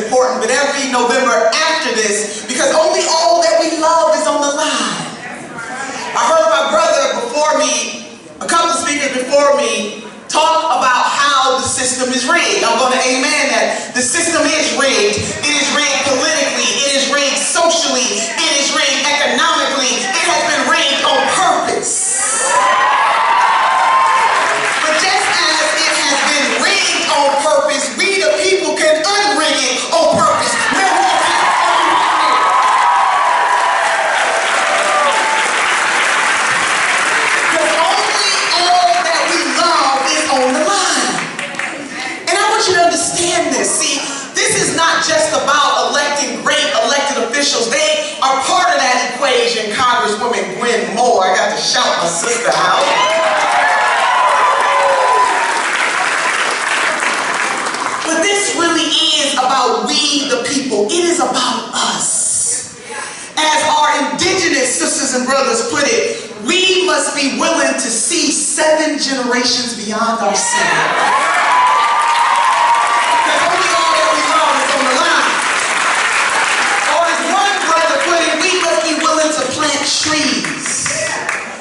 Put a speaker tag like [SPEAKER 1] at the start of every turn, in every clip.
[SPEAKER 1] important, but every November after this, because only all that we love is on the line. I heard my brother before me, a couple of speakers before me, talk about how the system is rigged. I'm going to amen that. The system is rigged. It is rigged politically. It is rigged socially. It is rigged economically. It has been rigged on purpose. But just as it has been rigged on purpose, we the people can unrig it on purpose. Milwaukee, because only all that we love is on the line. And I want you to understand this. See, this is not just about electing great elected officials. They are part of that equation. Congresswoman Gwen Moore, I got to shout my sister out. But this really is about we the people. It is about us. As our indigenous sisters and brothers put it, we must be willing to see 7 generations beyond ourselves. Because only all that we love is on the line. Or as one brother put it, we must be willing to plant trees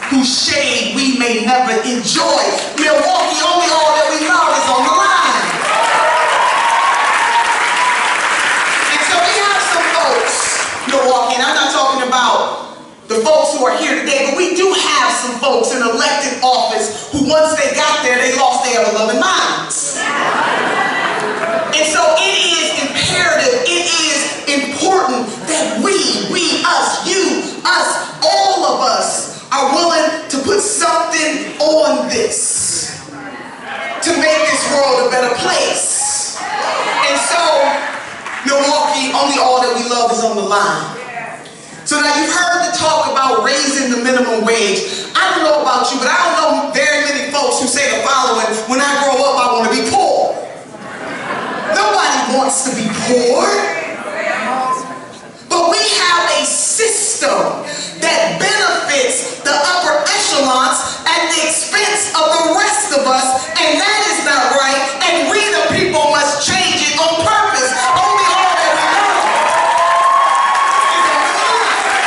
[SPEAKER 1] whose shade we may never enjoy. Milwaukee, only all that we love is on the line. And so we have some folks, Milwaukee, and I'm not talking about the folks who are here today, but we do have some folks in elected office who once they got there, they lost their ever-loving minds. And so it is imperative, it is important that we, us, you, us, all of us are willing to put something on this to make this world a better place. And so, Milwaukee, only all that we love is on the line. So now you've heard the talk about raising the minimum wage. I don't know about you, but I don't know very many folks who say the following: when I grow up, I want to be poor. Nobody wants to be poor. But we have a system that benefits the upper echelons at the expense of the rest of us, and that is not right, and we the people must change it on purpose. Only all that we know is on the line.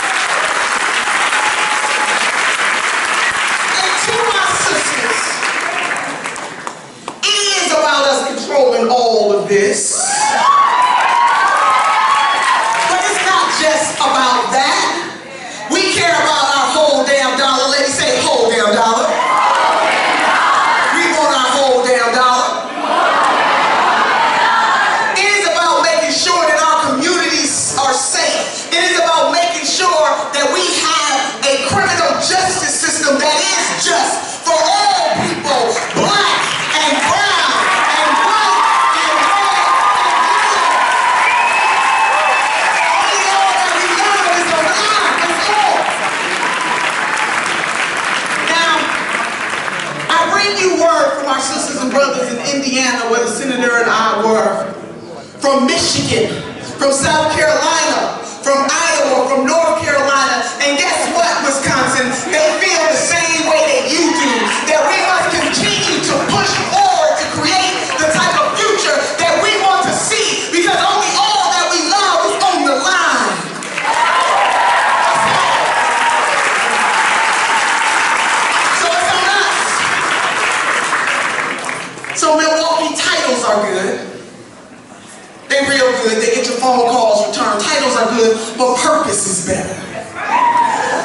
[SPEAKER 1] And to my sisters, it is about us controlling all of this. Just about that. We care about our whole damn dollar. Ladies, say whole damn dollar. We want our whole damn dollar. It is about making sure that our communities are safe. It is about making sure that we have a criminal justice system that is just for all people, black and brown and white and red and blue. Only all that we love is on the line. That's all. Now, I bring you word from our sisters and brothers in Indiana, where the senator and I were, from Michigan, from South Carolina, from Iowa, from North Carolina, and guess what, Wisconsin? They feel the same way that you do, that we must continue to push forward to create the type of future that we want to see, because only all that we love is on the line. So it's on us. So Milwaukee, titles are good. They're real good. They get your phone calls returned. Titles are good, but purpose is better.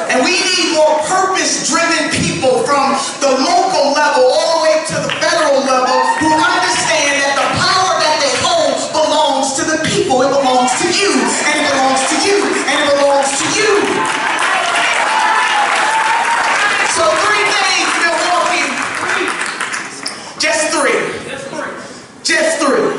[SPEAKER 1] And we need more purpose-driven people from the local level all the way to the federal level who understand that the power that they hold belongs to the people. It belongs to you, and it belongs to you, and it belongs to you. So 3 things, Milwaukee. Just 3. Just 3.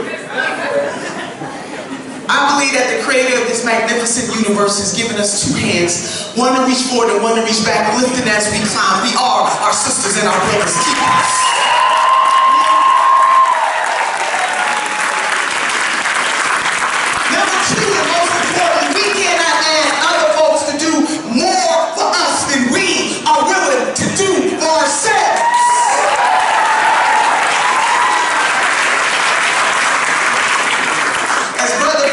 [SPEAKER 1] I believe that the creator of this magnificent universe has given us 2 hands, one to reach forward and one to reach back, lifting as we climb. We are our sisters and our brothers' keepers. Number 2, and most importantly, we cannot ask other folks to do more for us than we are willing to do for ourselves. As Brother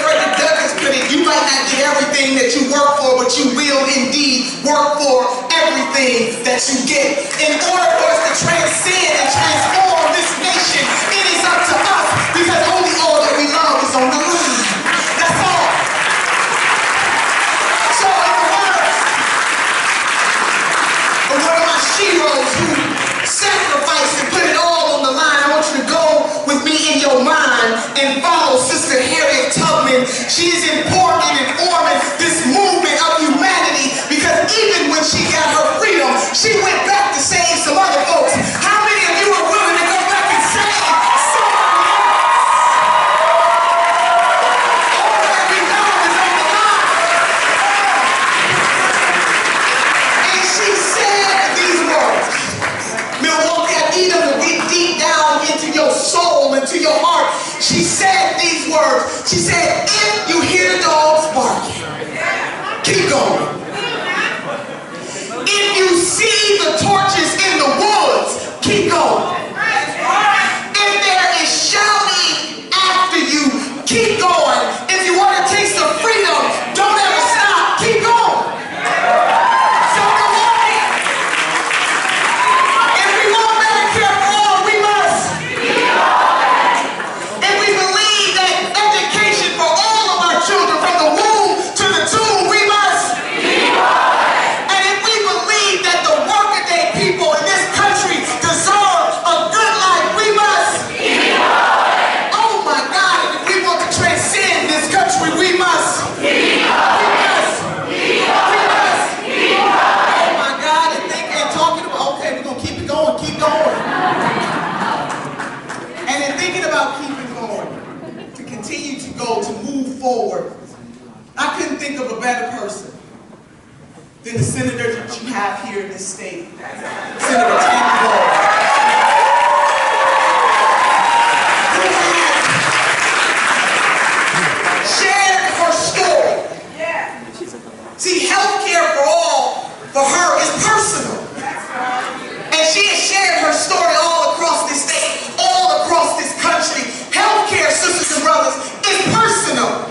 [SPEAKER 1] everything that you work for, but you will indeed work for everything that you get. In order for us to transcend and transform this nation, it is up to us, because only all that we love is on the line. That's all. So in the words of one of my sheroes who sacrificed and put it all on the line, I want you to go with me in your mind and follow Sister Harriet Tubman. She is important in informing this movement of humanity, because even when she got her freedom, she went back to save some other folks. How many of you are willing to go back and save somebody else? All that we know is on the line. And she said these words. Milwaukee, I need them to get deep down into your soul, into your heart. She said these words. She said, if you hear the dogs barking, keep going. If you see the torches in the woods, keep going. If there is shouting after you, keep going. If you want to taste the freedom, don't ever stop. Keep going. So Milwaukee, if we want Medicare for all, we must. If we believe that education for all of our children, from the womb to the tomb, we must. And if we believe that the working day people in this country deserve a good life, we must. Oh my God, if we want to transcend this country, we must. We must. We must. Oh my God, and thinking and talking about, okay, we're going to keep it going, keep going. And in thinking about keeping going, to continue to go, to move forward, I couldn't think of a better person than the senator that you have here in this state, Senator Tammy Baldwin. Who has shared her story. See, healthcare for all, for her, is personal. And she has shared her story all across this state, all across this country. Healthcare, sisters and brothers, is personal.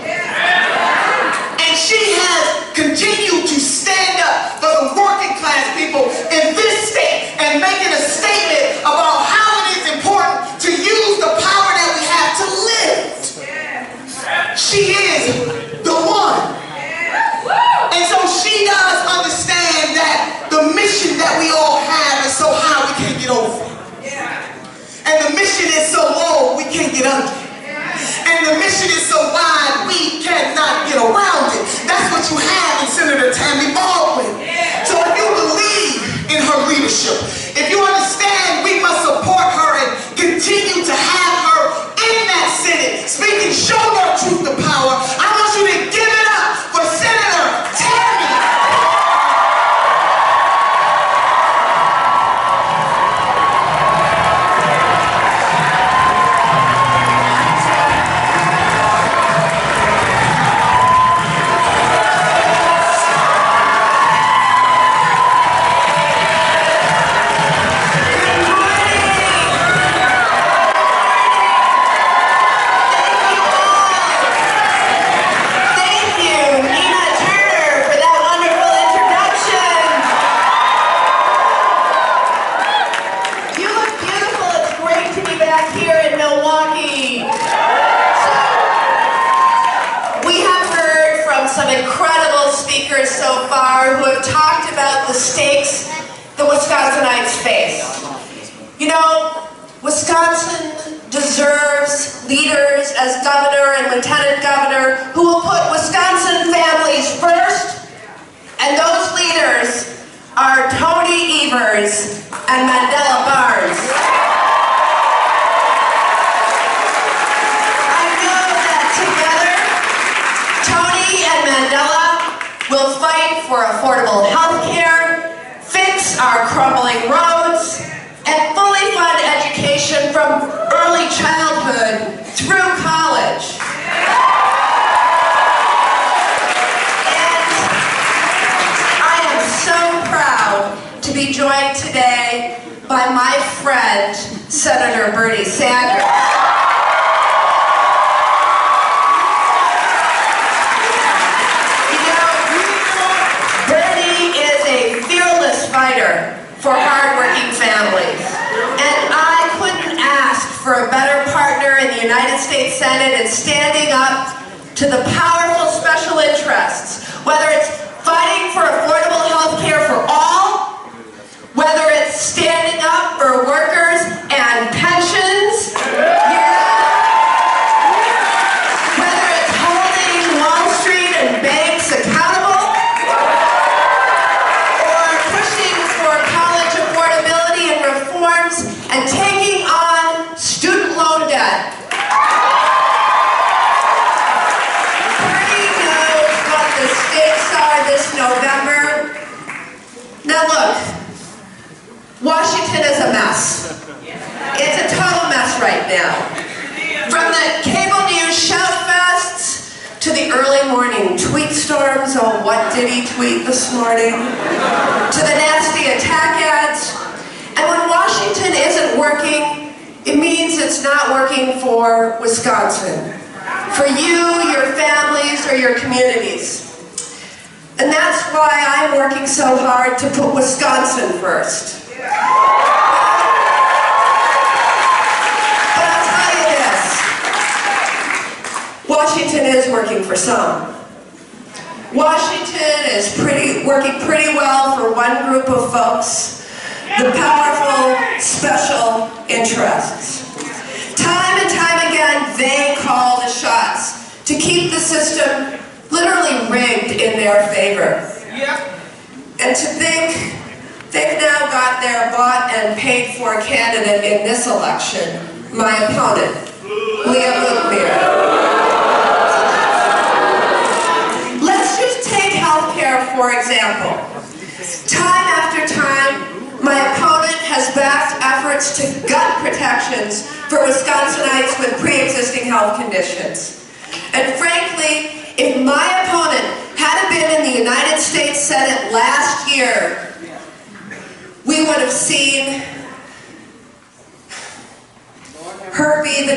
[SPEAKER 1] And she has continued to stand up for the working class people in this state and making a statement about how it is important to use the power that we have to live. She is the one. And so she does understand that the mission that we all have is so high we can't get over it. And the mission is so low we can't get under it. And the mission is so wide we cannot get around it. That's what you have in Senator Tammy Baldwin. So if you believe in her leadership, if you understand we must support her and continue to have her in that Senate, speaking show no truth to power, I want you to give it up for Senator Tammy.
[SPEAKER 2] Here in Milwaukee. So, we have heard from some incredible speakers so far who have talked about the stakes the Wisconsinites face. You know, Wisconsin deserves leaders as governor and lieutenant governor who will put Wisconsin families first, and those leaders are Tony Evers and Mandela Barnes. We'll fight for affordable health care, fix our crumbling roads, and fully fund education from early childhood through college. And I am so proud to be joined today by my friend, Senator Bernie Sanders. You know, for a better partner in the United States Senate and standing up to the powerful special interests, whether it's fighting for affordable health care for all, whether it's standing up for workers and pensions, whether it's holding Wall Street and banks accountable, or pushing for college affordability and reforms and taking on student loan debt. Bernie knows what the stakes are this November. Now look, Washington is a mess. It's a total mess right now. From the cable news shoutfests to the early morning tweet storms, oh, what did he tweet this morning? To the nasty attack ads. And when Washington isn't working, it means it's not working for Wisconsin, for you, your families, or your communities. And that's why I'm working so hard to put Wisconsin first. But I'll tell you this, Washington is working for some. Washington is working pretty well for one group of folks, the powerful special interests. Time and time again, they call the shots to keep the system literally rigged in their favor. And to think they've now got their bought and paid for candidate in this election, my opponent, Leah Luckmeyer. Let's just take healthcare for example. Time after time, my opponent has backed efforts to gut protections for Wisconsinites with pre-existing health conditions. And frankly, if my opponent had been in the United States Senate last year, we would have seen her be the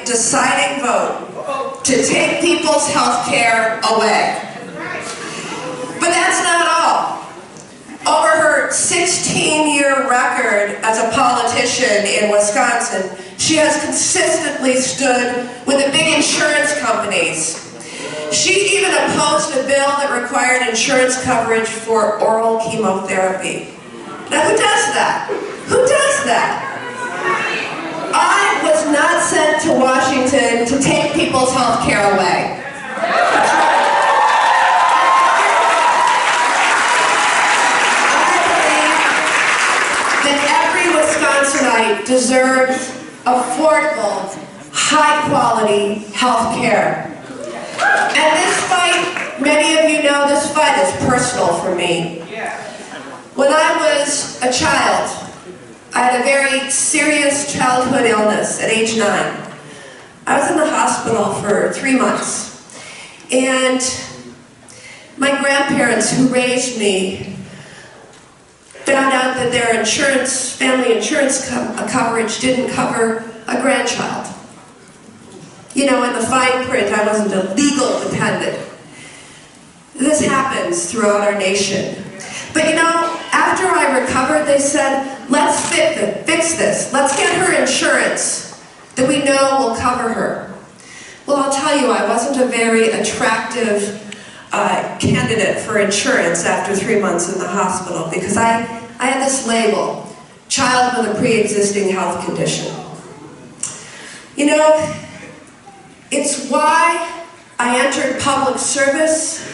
[SPEAKER 2] deciding vote to take people's health care away. But that's not all. Over her 16-year record as a politician in Wisconsin, she has consistently stood with the big insurance companies. She even opposed a bill that required insurance coverage for oral chemotherapy. Now, who does that? Who does that? I was not sent to Washington to take people's health care away. Wisconsinite deserves affordable, high-quality health care. And this fight, many of you know, this fight is personal for me. When I was a child, I had a very serious childhood illness at age 9. I was in the hospital for 3 months. And my grandparents who raised me found out that their family insurance coverage didn't cover a grandchild. You know, in the fine print, I wasn't a legal dependent. This happens throughout our nation. But you know, after I recovered, they said, let's fix this. Let's get her insurance that we know will cover her. Well, I'll tell you, I wasn't a very attractive candidate for insurance after 3 months in the hospital because I had this label, child with a pre-existing health condition. You know, it's why I entered public service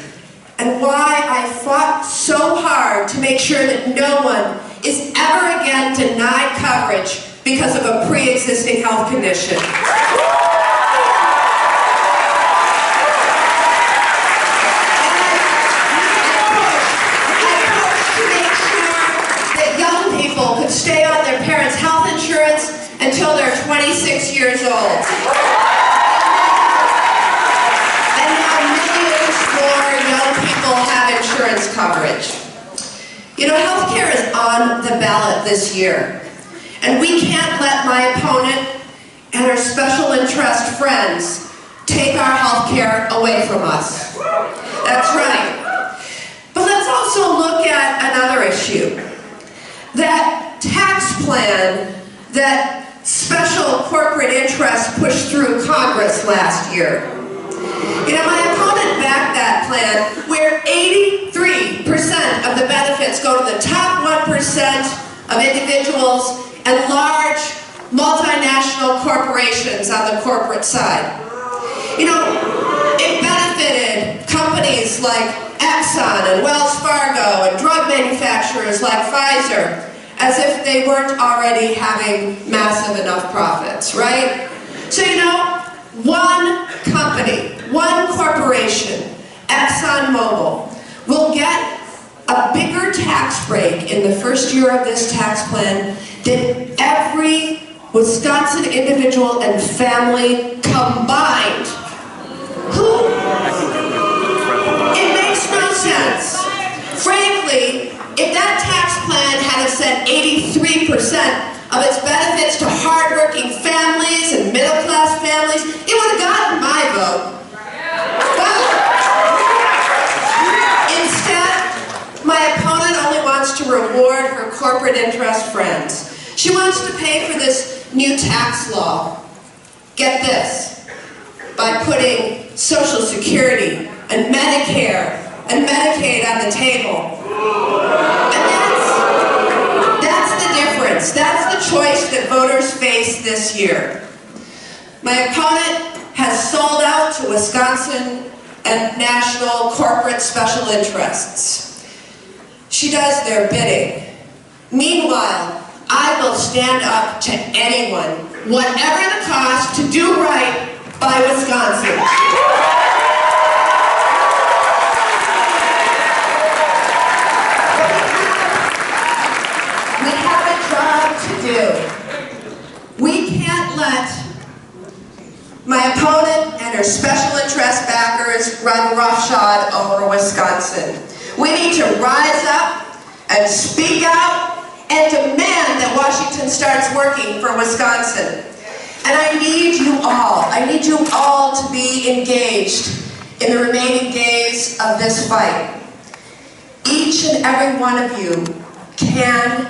[SPEAKER 2] and why I fought so hard to make sure that no one is ever again denied coverage because of a pre-existing health condition. Could stay on their parents' health insurance until they're 26 years old. And now millions more young people have insurance coverage. You know, healthcare is on the ballot this year. And we can't let my opponent and her special interest friends take our healthcare away from us. That's right. But let's also look at another issue. That tax plan that special corporate interest pushed through Congress last year. You know, my opponent backed that plan where 83% of the benefits go to the top 1% of individuals and large multinational corporations on the corporate side. You know, it benefited companies like Exxon and Wells Fargo and drug manufacturers like Pfizer as if they weren't already having massive enough profits, right? So, you know, one company, one corporation, ExxonMobil, will get a bigger tax break in the first year of this tax plan than every Wisconsin individual and family combined. Who? It makes no sense. Frankly, if that tax plan had said 83% of its benefits to hardworking families and middle-class families, it would have gotten my vote. But instead, my opponent only wants to reward her corporate interest friends. She wants to pay for this new tax law. Get this, by putting Social Security and Medicare and Medicaid on the table. And that's the difference. That's the choice that voters face this year. My opponent has sold out to Wisconsin and national corporate special interests. She does their bidding. Meanwhile, I will stand up to anyone, whatever the cost, to do right by Wisconsin. We have a job to do. We can't let my opponent and her special interest backers run roughshod over Wisconsin. We need to rise up and speak out and demand that Washington starts working for Wisconsin. And I need you all to be engaged in the remaining days of this fight. Each and every one of you can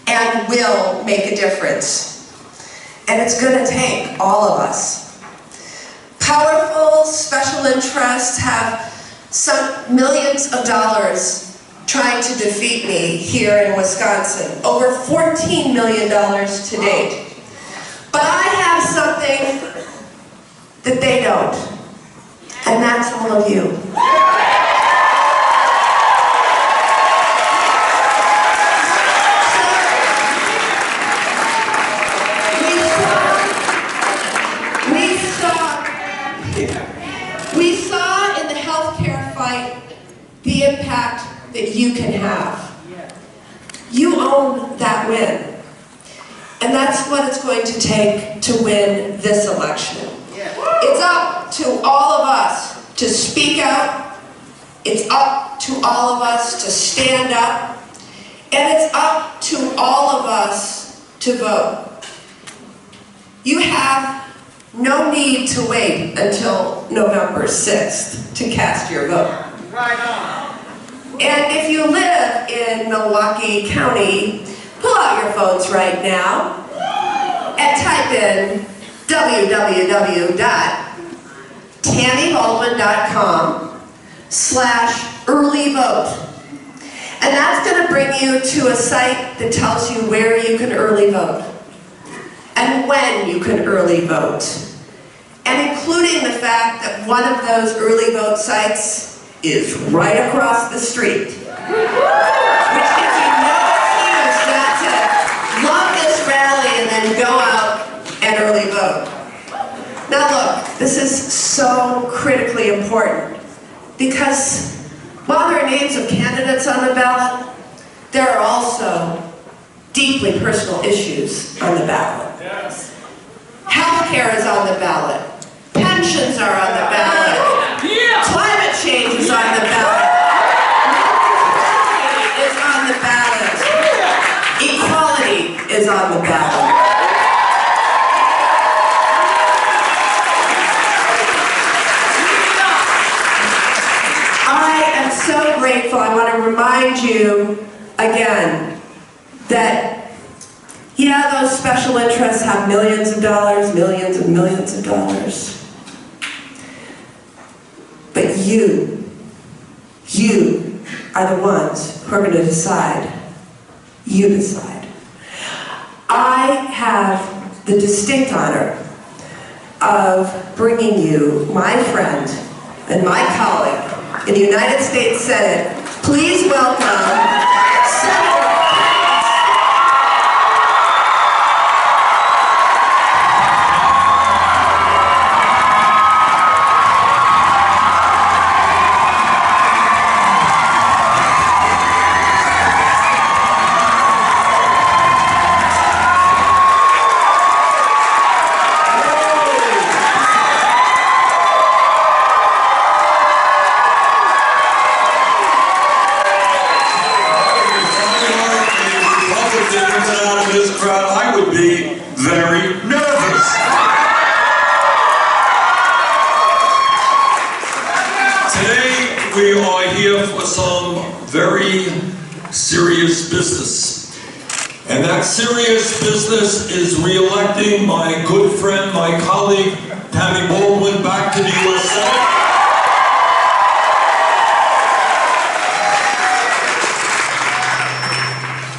[SPEAKER 2] and will make a difference. And it's going to take all of us. Powerful special interests have sunk millions of dollars trying to defeat me here in Wisconsin. Over $14 million to date. But I have something that they don't. And that's all of you. We saw in the healthcare fight the impact that you can have. You own that win. And that's what it's going to take to win this election. It's up to all of us to speak out. It's up to all of us to stand up. And it's up to all of us to vote. You have no need to wait until November 6th to cast your vote.
[SPEAKER 1] Right on.
[SPEAKER 2] And if you live in Milwaukee County, pull out your phones right now and type in www.tammybaldwin.com/early vote. And that's going to bring you to a site that tells you where you can early vote and when you can early vote. And including the fact that one of those early vote sites is right across the street. Which gives you no excuse not to love this rally and then go out and early vote. Now look, this is so critically important because while there are names of candidates on the ballot, there are also deeply personal issues on the ballot.
[SPEAKER 1] Yes.
[SPEAKER 2] Healthcare is on the ballot. Pensions are on the ballot. Climate change is on the ballot. Equality is on the ballot. Equality is on the ballot. I am so grateful. I want to remind you again that, yeah, those special interests have millions of dollars, millions and millions of dollars. But you are the ones who are going to decide. You decide. I have the distinct honor of bringing you my friend and my colleague in the United States Senate. Please welcome Senator
[SPEAKER 3] I would be very nervous. Today we are here for some very serious business. And that serious business is re-electing my good friend, my colleague, Tammy Baldwin, back to the U.S. Senate.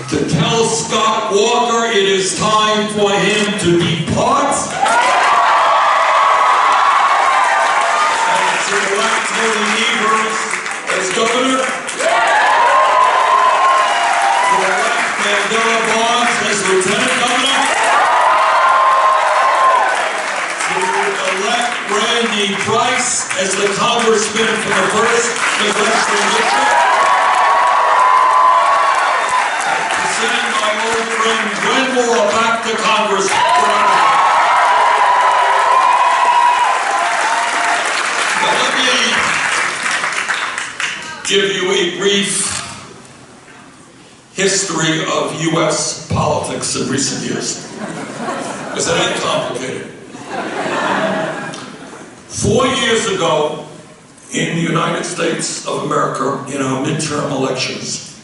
[SPEAKER 3] To tell Scott Walker it is time for him to depart and to elect Tony Evers as governor, to elect Mandela Barnes as lieutenant governor, to elect Randy Price as the congressman for the 1st congressional district, Glenmore back to Congress. But let me give you a brief history of U.S. politics in recent years, because it ain't complicated. 4 years ago, in the United States of America, in our midterm elections,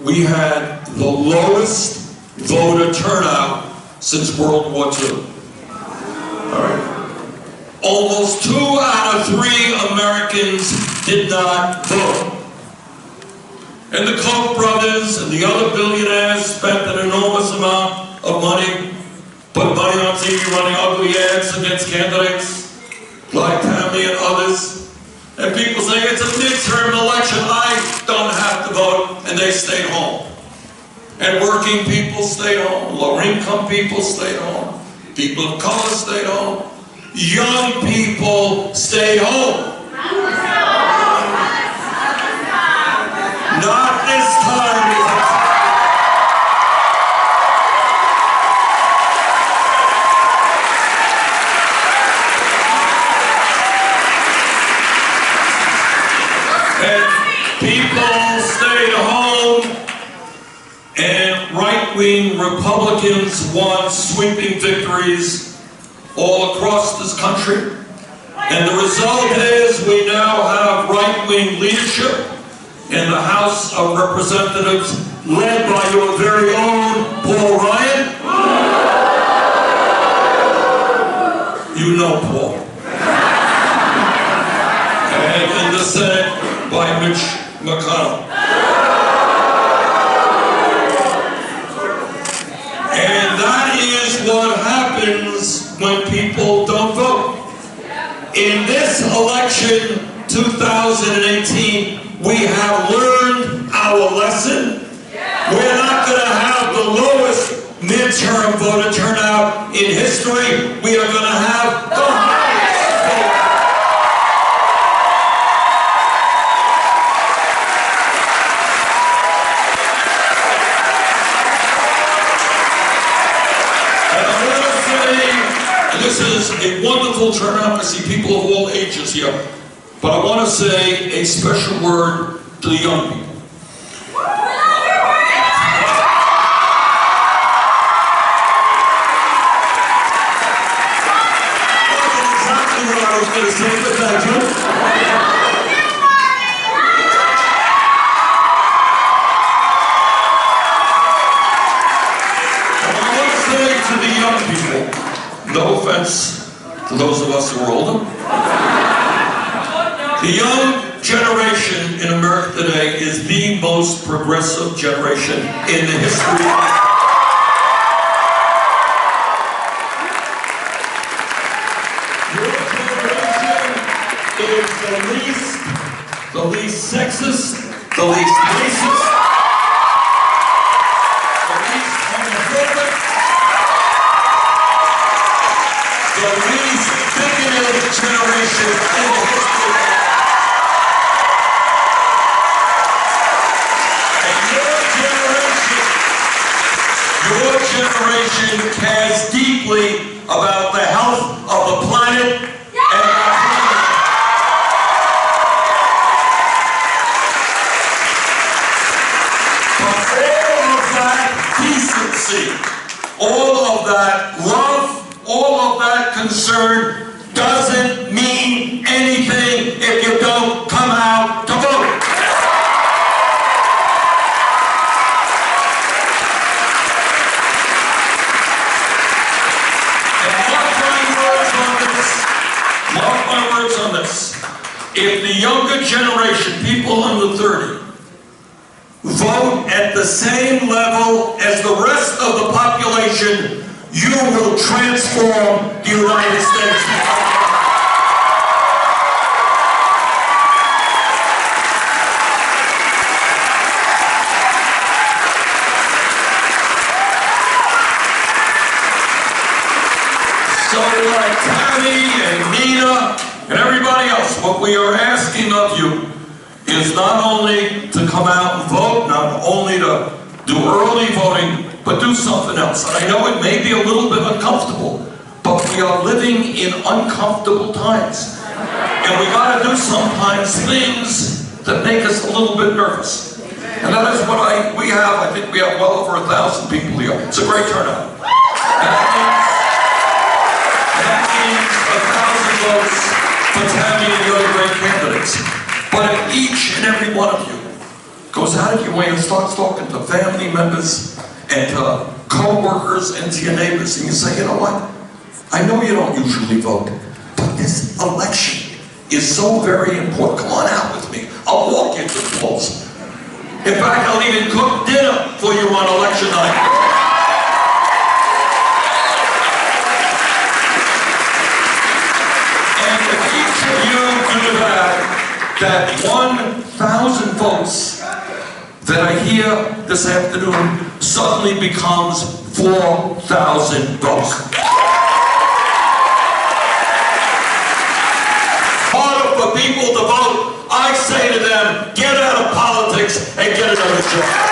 [SPEAKER 3] we had the lowest voter turnout since World War II. All right. Almost 2 out of 3 Americans did not vote. And the Koch brothers and the other billionaires spent an enormous amount of money, put money on TV running ugly ads against candidates like Tammy and others. And people say it's a midterm election, I don't have to vote, and they stayed home. And working people stayed home, lower income people stayed home, people of color stayed home, young people stayed home. Not this time. And people stayed home, and right-wing Republicans won sweeping victories all across this country. And the result is we now have right-wing leadership in the House of Representatives led by your very own Paul Ryan. You know Paul. And in the Senate by Mitch McConnell. And that is what happens when people don't vote. In this election, 2018, we have learned our lesson. We're not going to have the lowest midterm voter turnout in history. We are going to have the highest vote. This is a wonderful turnout. I see people of all ages here. But I want to say a special word to the young people. That's exactly what I was going to say, but thank you. I want to say offense to those of us who are older. The young generation in America today is the most progressive generation in the history of your generation is the least sexist, the least racist, the least homophobic, the least bigoted generation in the history of Your generation cares deeply about the health of the planet and our planet. But all of that decency, all of that love, all of that concern doesn't mean anything if you don't come out to vote. Mark my words on this. If the younger generation, people under 30, vote at the same level as the rest of the population, you will transform the United States. So like Tammy and Nina and everybody else, what we are asking of you is not only to come out and vote, not only to do early voting, but do something else. And I know it may be a little bit uncomfortable, but we are living in uncomfortable times. And we gotta do sometimes things that make us a little bit nervous. And that is what we have. I think we have well over 1,000 people here. It's a great turnout. And that means 1,000 votes for Tammy and the other great candidates. But if each and every one of you goes out of your way and starts talking to family members and to co-workers and to your neighbors, and you say, you know what? I know you don't usually vote, but this election is so very important. Come on out with me. I'll walk you to the polls. In fact, I'll even cook dinner for you on election night. That 1,000 votes that I hear this afternoon suddenly becomes 4,000 votes. Harder for people to vote. I say to them, get out of politics and get another job.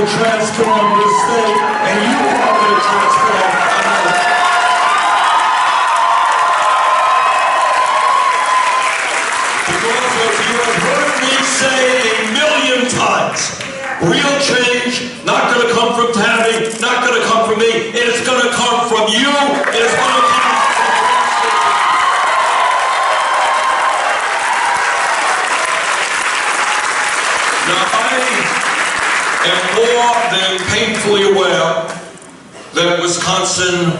[SPEAKER 3] Transform this state, and you are going to transform America. Because as you have heard me say a million times, real change not going to come from Tammy, not going to come from me. It is going to come from you. It is going to come from am more than painfully aware that Wisconsin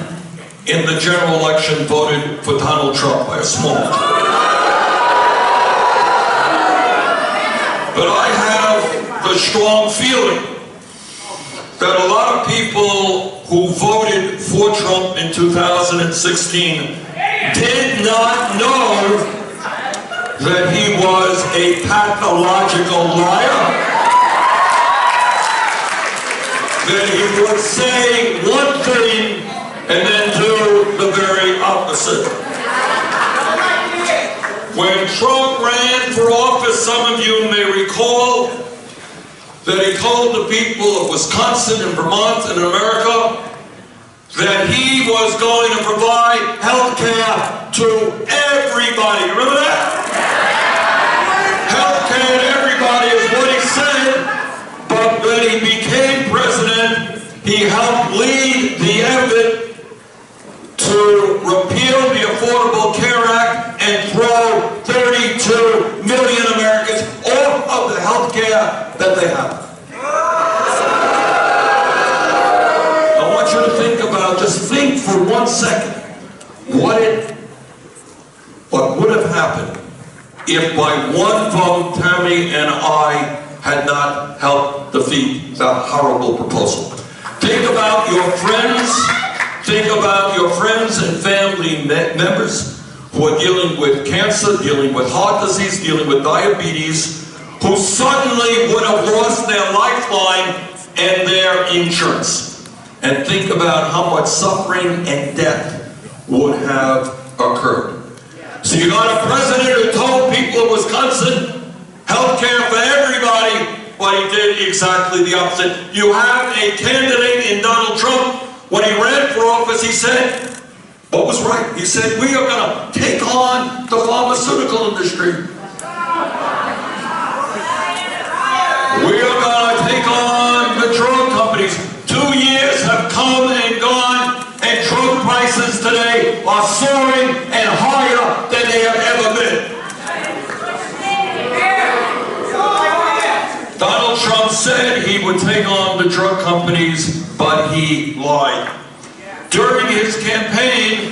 [SPEAKER 3] in the general election voted for Donald Trump by a small majority. But I have the strong feeling that a lot of people who voted for Trump in 2016 did not know that he was a pathological liar. That he would say one thing and then do the very opposite. When Trump ran for office, some of you may recall that he told the people of Wisconsin and Vermont and America that he was going to provide health care to everybody. Remember that? Health care to everybody is what he said. But he became president, he helped lead the effort to repeal the Affordable Care Act and throw 32 million Americans off of the health care that they have. I want you to think about, just think for 1 second, what would have happened if by one vote Tammy and I had not helped defeat that horrible proposal. Think about your friends. Think about your friends and family members who are dealing with cancer, dealing with heart disease, dealing with diabetes, who suddenly would have lost their lifeline and their insurance. And think about how much suffering and death would have occurred. So you got a president who told people in Wisconsin, health care for everybody, but he did exactly the opposite. You have a candidate in Donald Trump. When he ran for office, he said, what was right? He said, we are going to take on the pharmaceutical industry. We are going to take on the drug companies. 2 years have come and gone, and drug prices today are soaring and higher than they have ever been. Donald Trump said he would take on the drug companies, but he lied. During his campaign,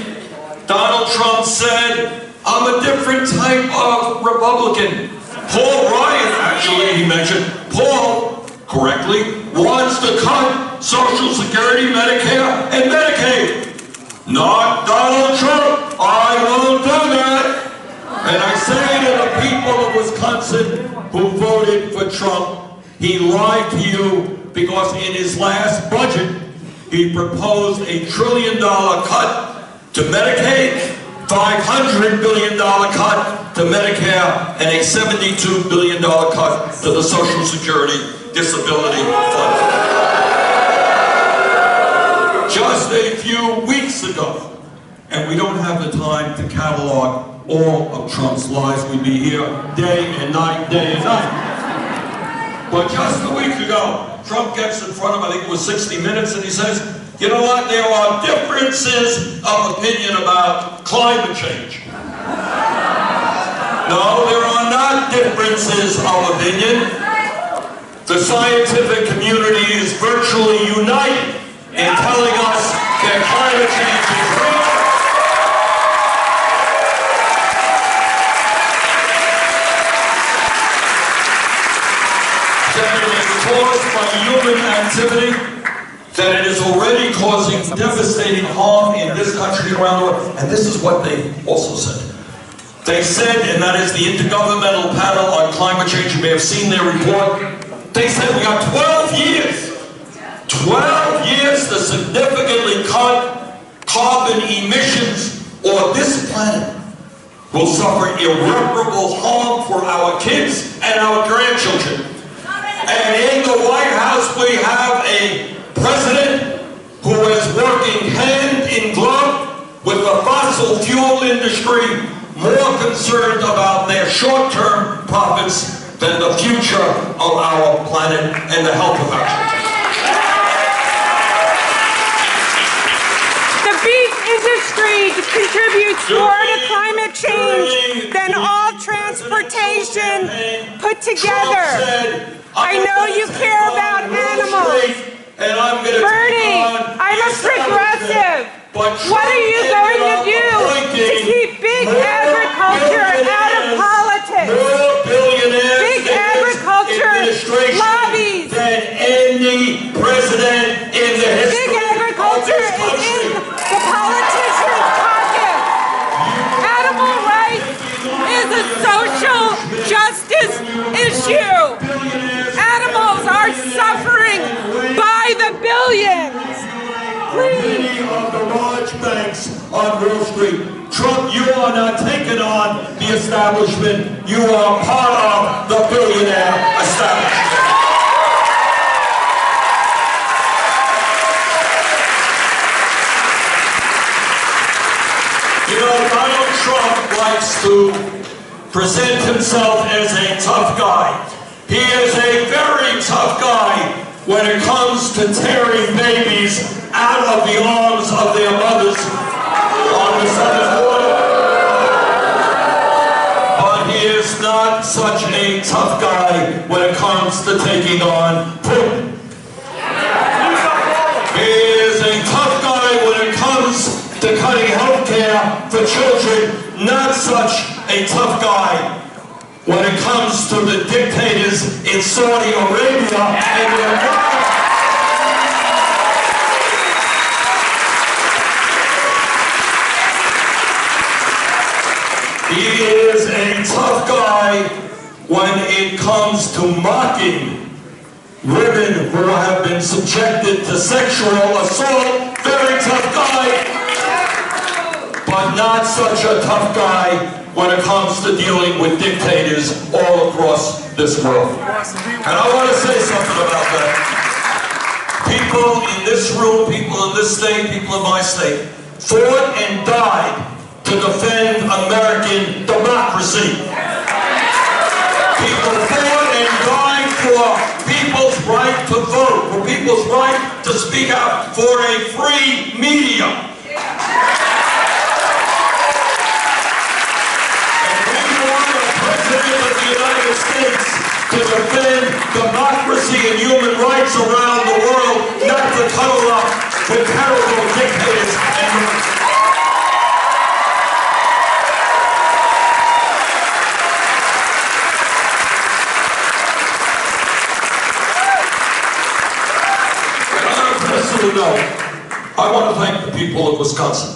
[SPEAKER 3] Donald Trump said, I'm a different type of Republican. Paul Ryan, actually, he mentioned, Paul, correctly, wants to cut Social Security, Medicare, and Medicaid. Not Donald Trump. I won't do that. And I say to the people of Wisconsin who voted for Trump, he lied to you because in his last budget, he proposed $1 trillion cut to Medicaid, $500 billion cut to Medicare, and a $72 billion cut to the Social Security Disability Fund. Just a few weeks ago, and we don't have the time to catalog all of Trump's lies. We'd be here day and night, day and night. But just a week ago, Trump gets in front of, I think it was 60 Minutes, and he says, you know what, there are differences of opinion about climate change. No, there are not differences of opinion. The scientific community is virtually united in telling us that climate change is real. That it is caused by human activity, that it is already causing devastating harm in this country and around the world. And this is what they also said. They said, and that is the Intergovernmental Panel on Climate Change, you may have seen their report, they said we got 12 years 12 years to significantly cut carbon emissions, or this planet will suffer irreparable harm for our kids and our grandchildren. And in the White House, we have a president who is working hand in glove with the fossil fuel industry, more concerned about their short-term profits than the future of our planet and the health of our children.
[SPEAKER 4] The beef industry contributes more to climate change than all transportation put together. I know you care about animals. Bernie, I'm a progressive. What are you going to do to keep big agriculture out of politics? Big agriculture lobbies.
[SPEAKER 3] Than any president in the history.
[SPEAKER 4] Big agriculture is in the politician's pocket. Animal rights is a social justice issue. Animals are suffering by the billions. Please.
[SPEAKER 3] Of the large banks on Wall Street. Trump, you are not taking on the establishment. You are part of the billionaire establishment. You know, Donald Trump likes to present himself as a tough guy. He is a very tough guy, when it comes to tearing babies out of the arms of their mothers on the southern border. But he is not such a tough guy when it comes to taking on Putin. He is a tough guy when it comes to cutting health care for children, not such a tough guy when it comes to the dictators in Saudi Arabia and their wives. He is a tough guy when it comes to mocking women who have been subjected to sexual assault. Very tough guy, but not such a tough guy when it comes to dealing with dictators all across this world. And I want to say something about that. People in this room, people in this state, people in my state, fought and died to defend American democracy. People fought and died for people's right to vote, for people's right to speak out, for a free media. President of the United States to defend democracy and human rights around the world, not to cuddle up with terrible dictators and on a personal note, I want to thank the people of Wisconsin.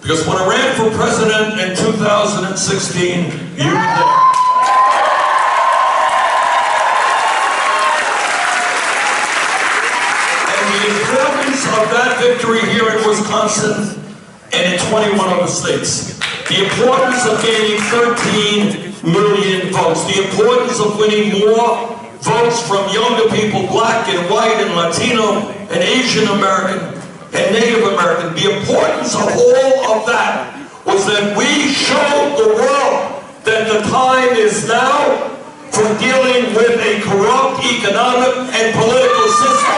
[SPEAKER 3] Because when I ran for president in 2016, you were there. And the importance of that victory here in Wisconsin and in 21 other states, the importance of gaining 13 million votes, the importance of winning more votes from younger people, black and white and Latino and Asian American and Native American, the importance of all of that was that we showed the world that the time is now for dealing with a corrupt economic and political system.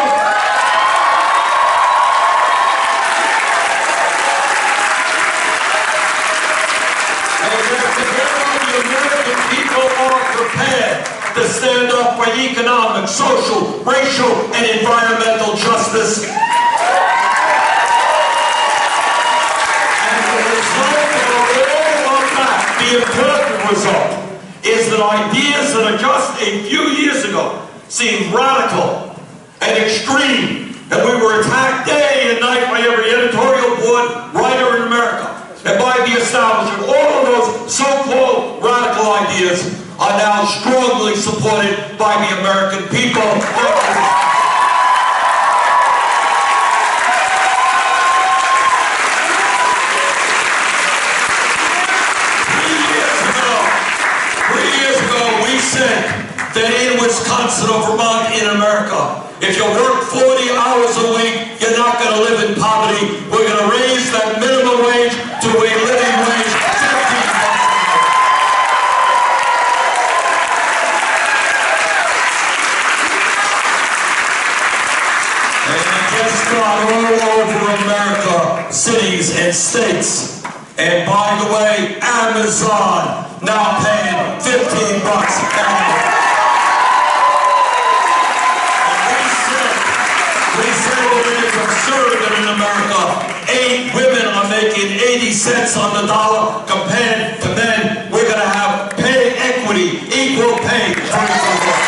[SPEAKER 3] And that together the American people are prepared to stand up for economic, social, racial, and environmental justice. The important result is that ideas that are just a few years ago seemed radical and extreme, and we were attacked day and night by every editorial board, writer in America, and by the establishment. All of those so-called radical ideas are now strongly supported by the American people. That in Wisconsin or Vermont in America, if you work 40 hours a week, you're not going to live in poverty. We're going to raise that minimum wage to a living wage, $15. And just got all over America, cities and states. And by the way, Amazon now paying $15 an hour. We said that it is absurd that in America, 8 women are making 80 cents on the dollar compared to men. We're going to have pay equity, equal pay for equal work.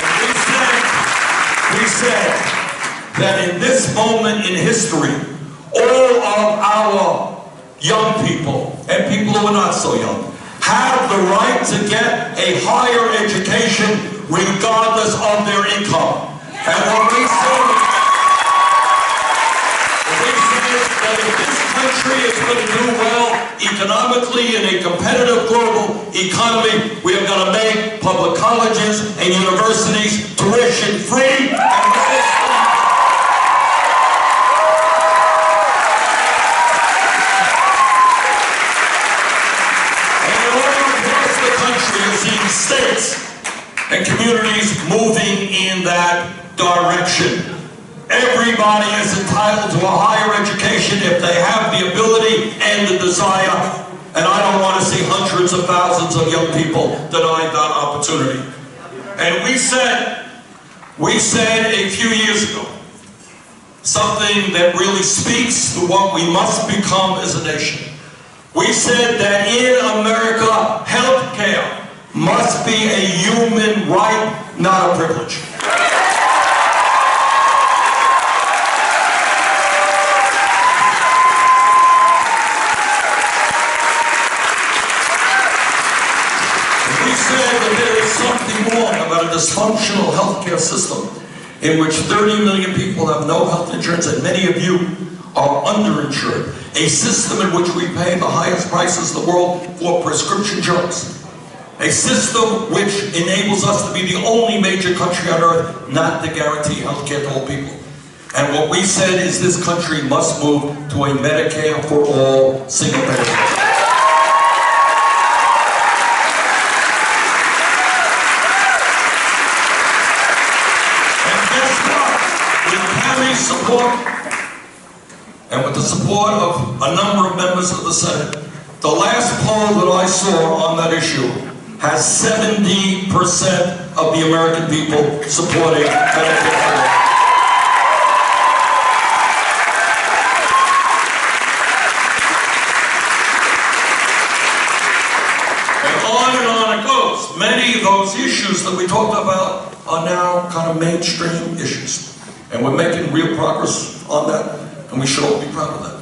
[SPEAKER 3] And we said that in this moment in history, all of our young people and people who are not so young have the right to get a higher education regardless of their income. And what we say that if this country is going to do well economically in a competitive global economy, we are going to make public colleges and universities tuition free and and communities moving in that direction. Everybody is entitled to a higher education if they have the ability and the desire, and I don't want to see hundreds of thousands of young people denied that opportunity. And we said a few years ago something that really speaks to what we must become as a nation. We said that in America, health care must be a human right, not a privilege. We said that there is something wrong about a dysfunctional healthcare system in which 30 million people have no health insurance, and many of you are underinsured. A system in which we pay the highest prices in the world for prescription drugs. A system which enables us to be the only major country on earth not to guarantee health care to all people. And what we said is this country must move to a Medicare for all single payer. Support, and with the support of a number of members of the Senate, the last poll that I saw on that issue has 70% of the American people supporting Medicare for all. And on it goes. Many of those issues that we talked about are now kind of mainstream issues. And we're making real progress on that, and we should all be proud of that.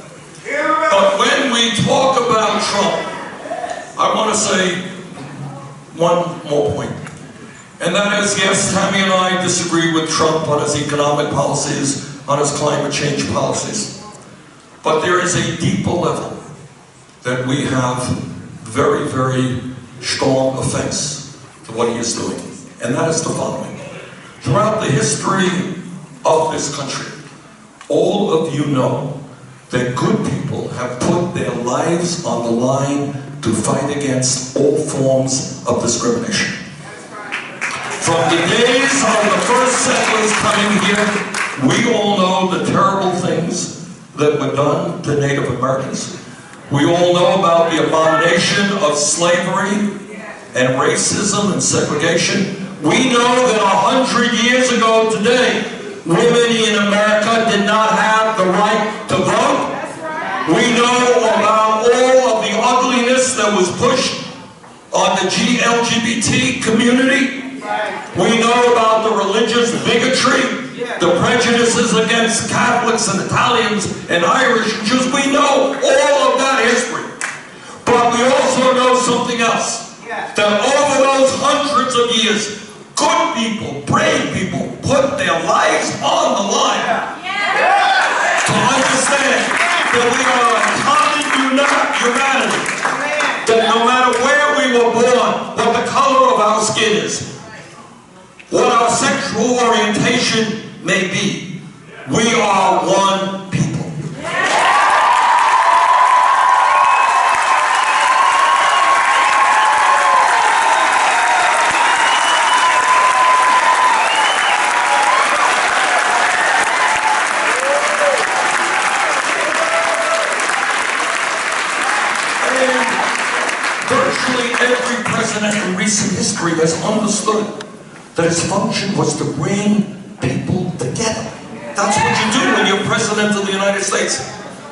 [SPEAKER 3] But when we talk about Trump, I want to say one more point. And that is, yes, Tammy and I disagree with Trump on his economic policies, on his climate change policies. But there is a deeper level that we have very, very strong offense to what he is doing. And that is the following. Throughout the history of this country, all of you know that good people have put their lives on the line to fight against all forms of discrimination. From the days of the first settlers coming here, we all know the terrible things that were done to Native Americans. We all know about the abomination of slavery and racism and segregation. We know that 100 years ago today, women in America did not have the right to vote. We know about all of the ugliness that was pushed on the LGBT community. We know about the religious bigotry, the prejudices against Catholics and Italians and Irish and Jews. We know all of that history. But we also know something else. That over those hundreds of years, good people, brave people, put their lives on the line to understand that we are a common humanity. That no matter where we were born, what the color of our skin is, what our sexual orientation may be, we are one people. Every president in recent history has understood that his function was to bring people together. That's what you do when you're president of the United States.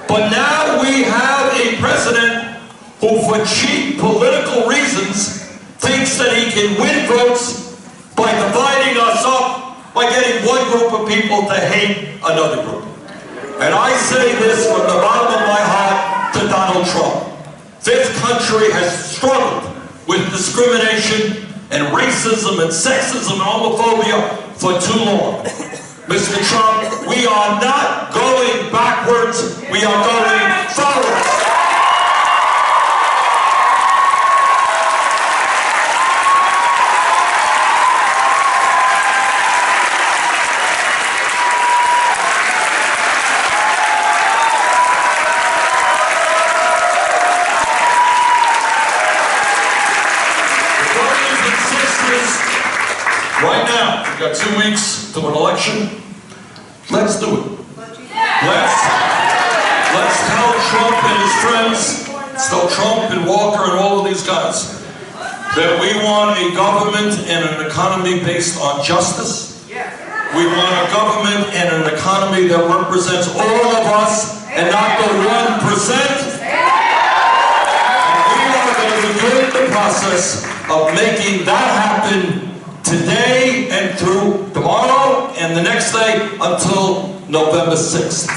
[SPEAKER 3] But now we have a president who, for cheap political reasons, thinks that he can win votes by dividing us up, by getting one group of people to hate another group. And I say this from the bottom of my heart to Donald Trump. This country has struggled with discrimination and racism and sexism and homophobia for too long. Mr. Trump, we are not going backwards, we are going forward. Right now, we've got 2 weeks to an election. Let's do it. Let's tell Trump and his friends, tell Trump and Walker and all of these guys, that we want a government and an economy based on justice. We want a government and an economy that represents all of us and not the 1%. And we are going to begin the process of making that happen today and through tomorrow and the next day until November 6th.